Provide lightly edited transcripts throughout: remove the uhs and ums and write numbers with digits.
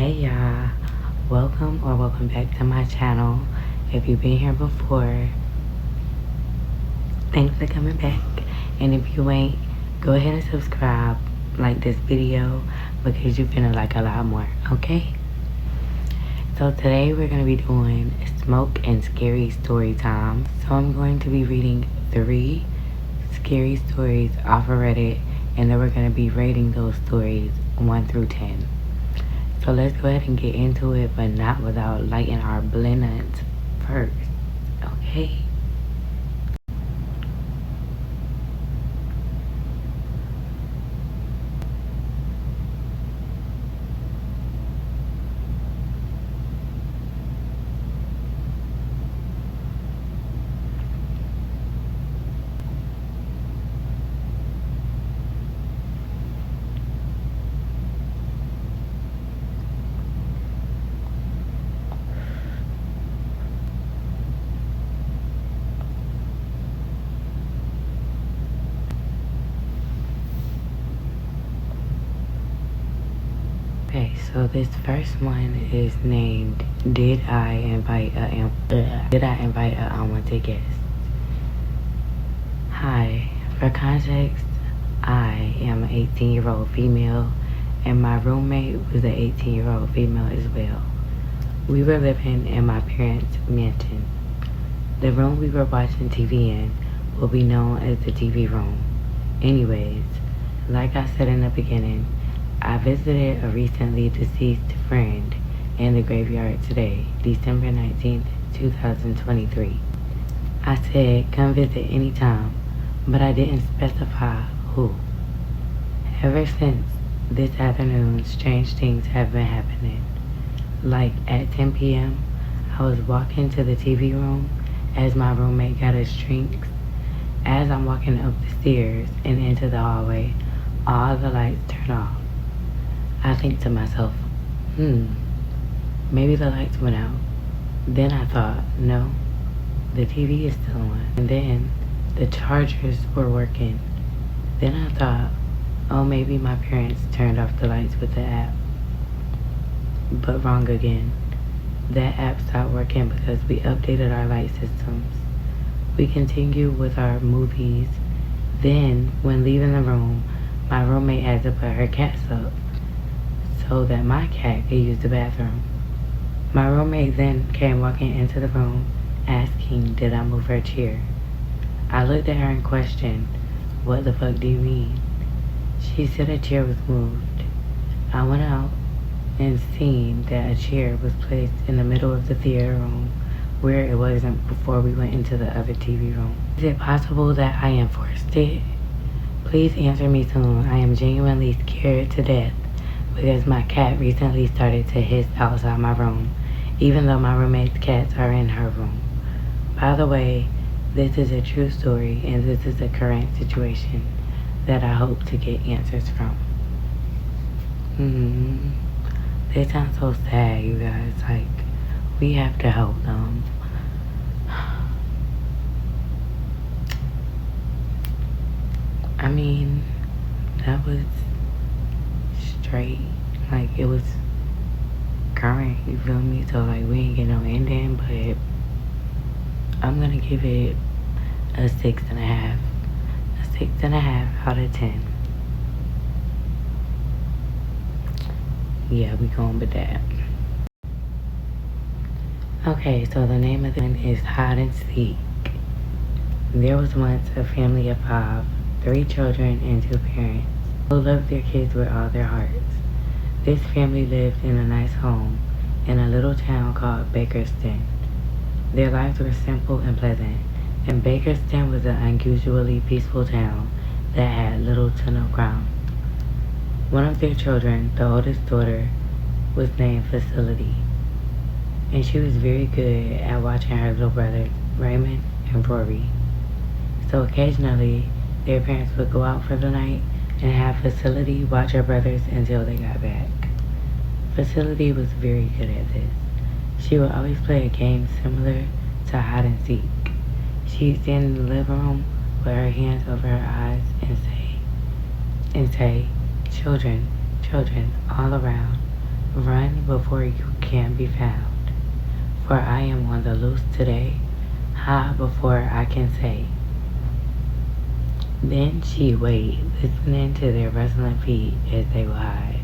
Hey y'all, welcome back to my channel. If you've been here before, thanks for coming back. And if you ain't, go ahead and subscribe, like this video, because you're gonna like a lot more, okay? So today we're gonna be doing smoke and scary story time. So I'm going to be reading 3 scary stories off of Reddit, and then we're gonna be rating those stories 1 through 10. So let's go ahead and get into it, but not without lighting our blends first, okay? Okay, so this first one is named Did I Invite a Unwanted Guest? Hi, for context, I am an 18-year-old female, and my roommate was an 18-year-old female as well. We were living in my parents' mansion. The room we were watching TV in will be known as the TV room. Anyways, like I said in the beginning, I visited a recently deceased friend in the graveyard today, December 19th, 2023. I said come visit anytime, but I didn't specify who. Ever since this afternoon, strange things have been happening. Like at 10 p.m., I was walking to the TV room as my roommate got us drinks. As I'm walking up the stairs and into the hallway, all the lights turn off. I think to myself, maybe the lights went out. Then I thought, no, the TV is still on. And then the chargers were working. Then I thought, oh, maybe my parents turned off the lights with the app. But wrong again. That app stopped working because we updated our light systems. We continued with our movies. Then, when leaving the room, my roommate had to put her cats up so that my cat could use the bathroom. My roommate then came walking into the room asking, did I move her chair? I looked at her and questioned, what the fuck do you mean? She said a chair was moved. I went out and seen that a chair was placed in the middle of the theater room where it wasn't before we went into the other TV room. Is it possible that I enforced it? Please answer me soon. I am genuinely scared to death because my cat recently started to hiss outside my room, even though my roommate's cats are in her room. By the way, this is a true story, and this is a current situation that I hope to get answers from. They sound so sad, you guys. Like, we have to help them. I mean, that was straight. Like, it was current, you feel me? So, like, we ain't get no ending, but I'm gonna give it a 6.5. A 6.5 out of 10. Yeah, we going with that. Okay, so the name of the one is Hide and Seek. There was once a family of 5, 3 children and 2 parents, who loved their kids with all their hearts. This family lived in a nice home in a little town called Bakerston. Their lives were simple and pleasant, and Bakerston was an unusually peaceful town that had little to no crime. One of their children, the oldest daughter, was named Facility, and she was very good at watching her little brothers, Raymond and Rory. So occasionally, their parents would go out for the night and have Facility watch her brothers until they got back. Facility was very good at this. She would always play a game similar to hide and seek. She'd stand in the living room with her hands over her eyes and say, children, all around. Run before you can be found, for I am on the loose today. Hide before I can say. Then she wait, listening to their rustling feet as they would hide.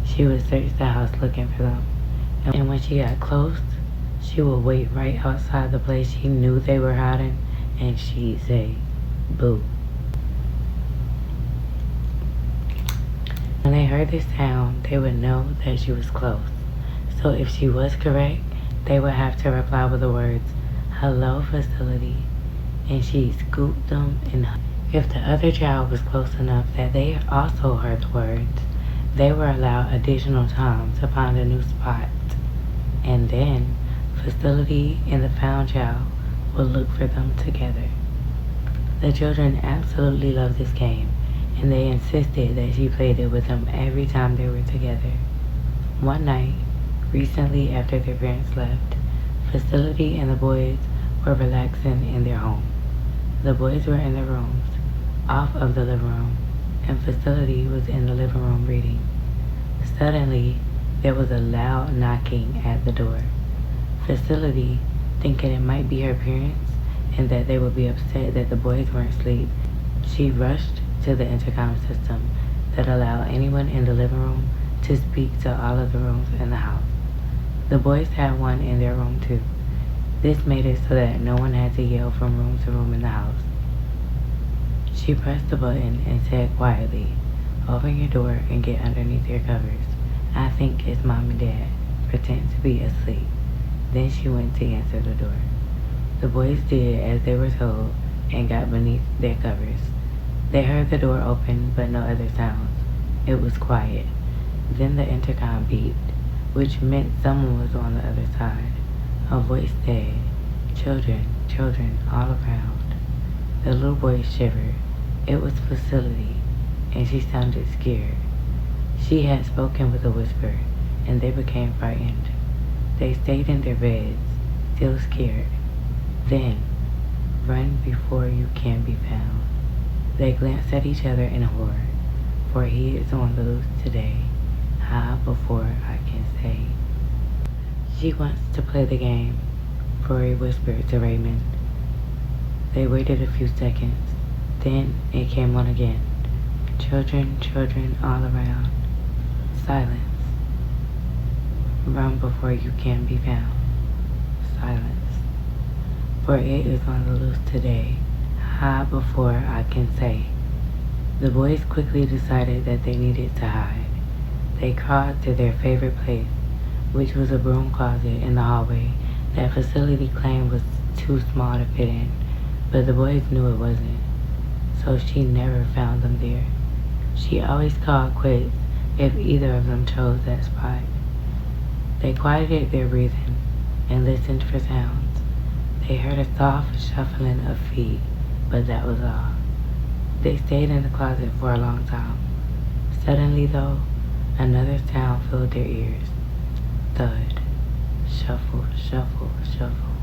She would search the house looking for them, and when she got close, she would wait right outside the place she knew they were hiding, and she'd say, "Boo." When they heard this sound, they would know that she was close. So if she was correct, they would have to reply with the words, "Hello, facility," and she'd scoop them and hug. If the other child was close enough that they also heard the words, they were allowed additional time to find a new spot. And then, facility and the found child would look for them together. The children absolutely loved this game, and they insisted that she played it with them every time they were together. One night, recently after their parents left, Facility and the boys were relaxing in their home. The boys were in their rooms, off of the living room, and Facility was in the living room reading. Suddenly, there was a loud knocking at the door. Facility, thinking it might be her parents and that they would be upset that the boys weren't asleep, she rushed to the intercom system that allowed anyone in the living room to speak to all of the rooms in the house. The boys had one in their room too. This made it so that no one had to yell from room to room in the house. She pressed the button and said quietly, "Open your door and get underneath your covers. I think it's Mom and Dad. Pretend to be asleep." Then she went to answer the door. The boys did as they were told and got beneath their covers. They heard the door open but no other sounds. It was quiet. Then the intercom beeped, which meant someone was on the other side. A voice said, "Children, children, all around." The little boy shivered. It was Facility, and she sounded scared. She had spoken with a whisper, and they became frightened. They stayed in their beds, still scared. Then, run before you can be found. They glanced at each other in horror, for he is on the loose today. Hide before I can say. "She wants to play the game," Rory whispered to Raymond. They waited a few seconds. Then it came on again. "Children, children all around." Silence. "Run before you can be found." Silence. "For it is on the loose today. Hide before I can say." The boys quickly decided that they needed to hide. They crawled to their favorite place, which was a broom closet in the hallway that Facility claimed was too small to fit in, but the boys knew it wasn't, so she never found them there. She always called quits if either of them chose that spot. They quieted their breathing and listened for sounds. They heard a soft shuffling of feet, but that was all. They stayed in the closet for a long time. Suddenly, though, another sound filled their ears. Thud. Shuffle, shuffle, shuffle.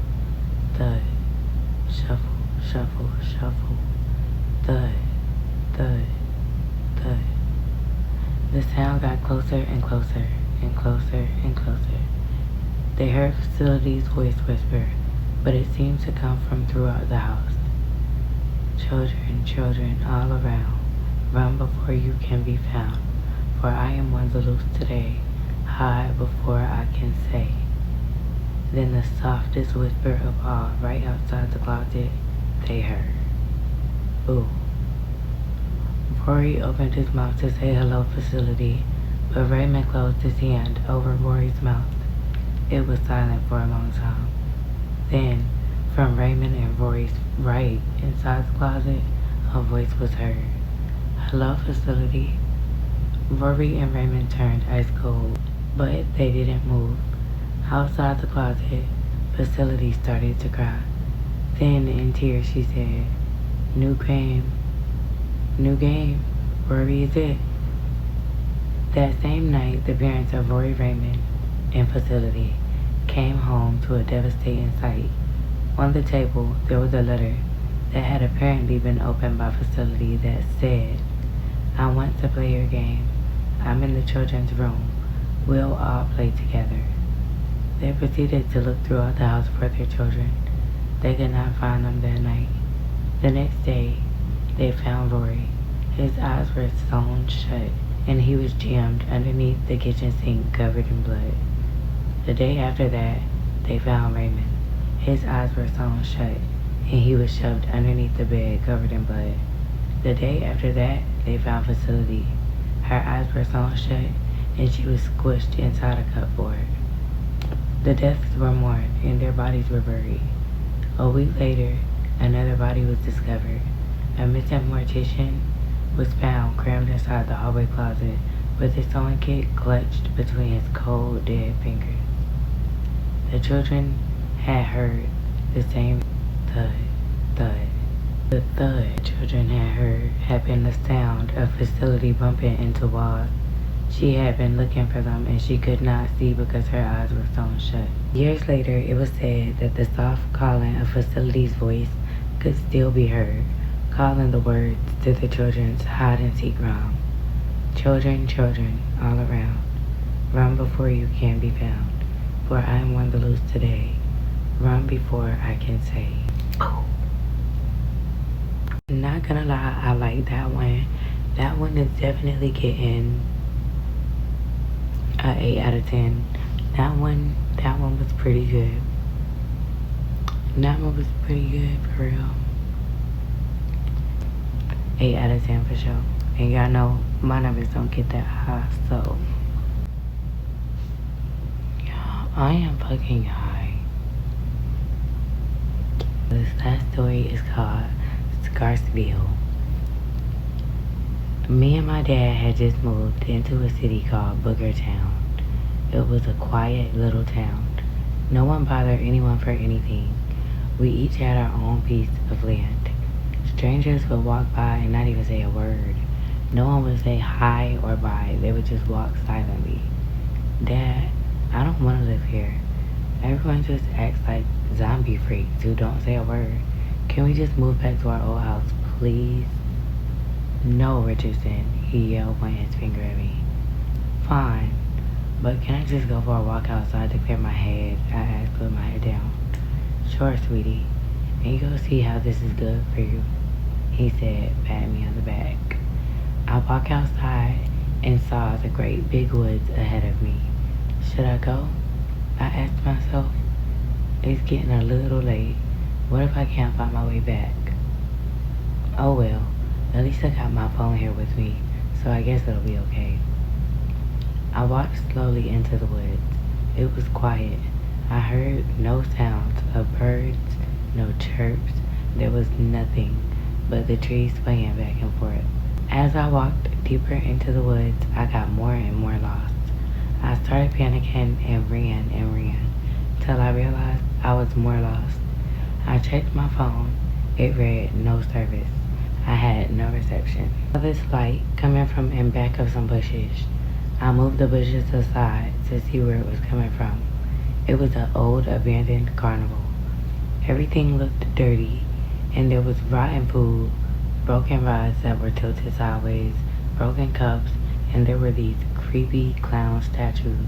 Thud. Shuffle, shuffle, shuffle. Thud, thud, thud. The sound got closer and closer and closer and closer. They heard Facility's voice whisper, but it seemed to come from throughout the house. "Children, children all around, run before you can be found, for I am on the loose today. Hide before I can say." Then the softest whisper of all right outside the closet they heard. "Ooh." Rory opened his mouth to say hello, Facility, but Raymond closed his hand over Rory's mouth. It was silent for a long time. Then, from Raymond and Rory's right inside the closet, a voice was heard. "Hello, Facility." Rory and Raymond turned ice cold, but they didn't move. Outside the closet, Facility started to cry. Then, in tears, she said, "New game. New game. Rory is it." That same night, the parents of Rory Raymond and Facility came home to a devastating sight. On the table, there was a letter that had apparently been opened by Facility that said, "I want to play your game. I'm in the children's room. We'll all play together. They proceeded to look throughout the house for their children. They could not find them that night. The next day, they found Rory. His eyes were sewn shut, and he was jammed underneath the kitchen sink covered in blood. The day after that, they found Raymond. His eyes were sewn shut, and he was shoved underneath the bed covered in blood. The day after that, they found Facility. Her eyes were sewn shut, and she was squished inside a cupboard. The deaths were mourned, and their bodies were buried. A week later, another body was discovered. A missing mortician was found crammed inside the hallway closet with his sewing kit clutched between his cold, dead fingers. The children had heard the same thud, thud. The thud children had heard had been the sound of Facility bumping into walls. She had been looking for them, and she could not see because her eyes were sewn shut. Years later, it was said that the soft calling of Facility's voice could still be heard, calling the words to the children's hide-and-seek round. Children, children, all around, run before you can be found, for I am one to lose today. Run before I can say. Oh. Not gonna lie, I like that one. That one is definitely getting a 8 out of 10. That one was pretty good. That one was pretty good for real. 8 out of 10 for sure. And y'all know my numbers don't get that high, so y'all, I am fucking high. This last story is called Scarsville. Me and my dad had just moved into a city called Boogertown. It was a quiet little town. No one bothered anyone for anything. We each had our own piece of land. Strangers would walk by and not even say a word. No one would say hi or bye. They would just walk silently. Dad, I don't want to live here. Everyone just acts like zombie freaks who don't say a word. Can we just move back to our old house, please? No, Richardson, he yelled, pointing his finger at me. Fine, but can I just go for a walk outside to clear my head? I asked with my head down. Sure, sweetie. And you go see how this is good for you, he said, patting me on the back. I walked outside and saw the great big woods ahead of me. Should I go? I asked myself. It's getting a little late. What if I can't find my way back? Oh well, at least I got my phone here with me, so I guess it'll be okay. I walked slowly into the woods. It was quiet. I heard no sounds of birds, no chirps. There was nothing but the trees swaying back and forth. As I walked deeper into the woods, I got more and more lost. I started panicking and ran, till I realized I was more lost. I checked my phone. It read no service. I had no reception. I saw this light coming from in back of some bushes. I moved the bushes aside to see where it was coming from. It was an old abandoned carnival. Everything looked dirty, and there was rotten food, broken rods that were tilted sideways, broken cups, and there were these creepy clown statues.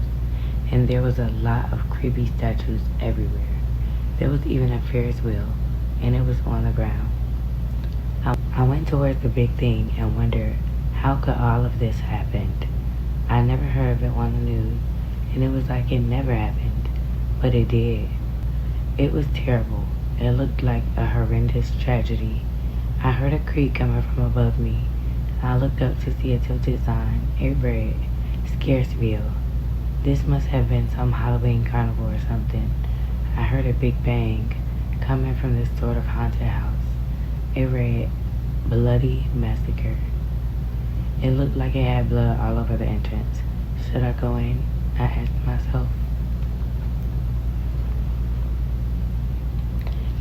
And there was a lot of creepy statues everywhere. There was even a Ferris wheel, and it was on the ground. I went towards the big thing and wondered, how could all of this happen? I never heard of it on the news, and it was like it never happened, but it did. It was terrible. It looked like a horrendous tragedy. I heard a creak coming from above me. I looked up to see a tilted sign. It read, Scaresville. This must have been some Halloween carnival or something. I heard a big bang coming from this sort of haunted house. It read, Bloody Massacre. It looked like it had blood all over the entrance. Should I go in? I asked myself.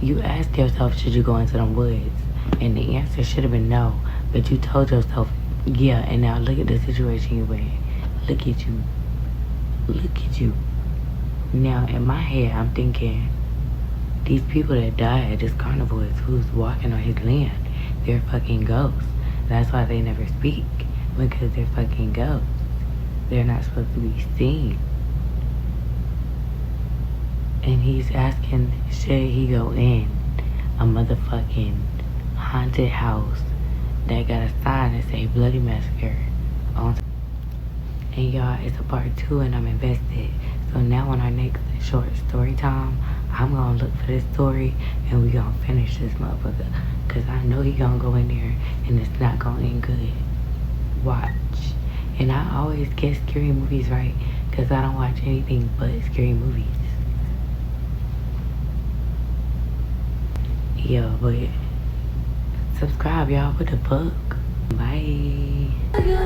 You asked yourself, should you go into them woods? And the answer should have been no. But you told yourself, yeah, and now look at the situation you're in. Look at you. Look at you. Now, in my head, I'm thinking, these people that die at this carnival is who's walking on his land. They're fucking ghosts. That's why they never speak, because they're fucking ghosts. they're not supposed to be seen. And he's asking, should he go in a motherfucking haunted house that got a sign that say Bloody Massacre on top? And y'all, it's a part 2 and I'm invested. So now on our next short story time, I'm gonna look for this story and we gonna finish this motherfucker. Cause I know he gonna go in there and it's not gonna end good. Watch. And I always get scary movies right, cause I don't watch anything but scary movies. Yeah, but subscribe, y'all. What the fuck? Bye.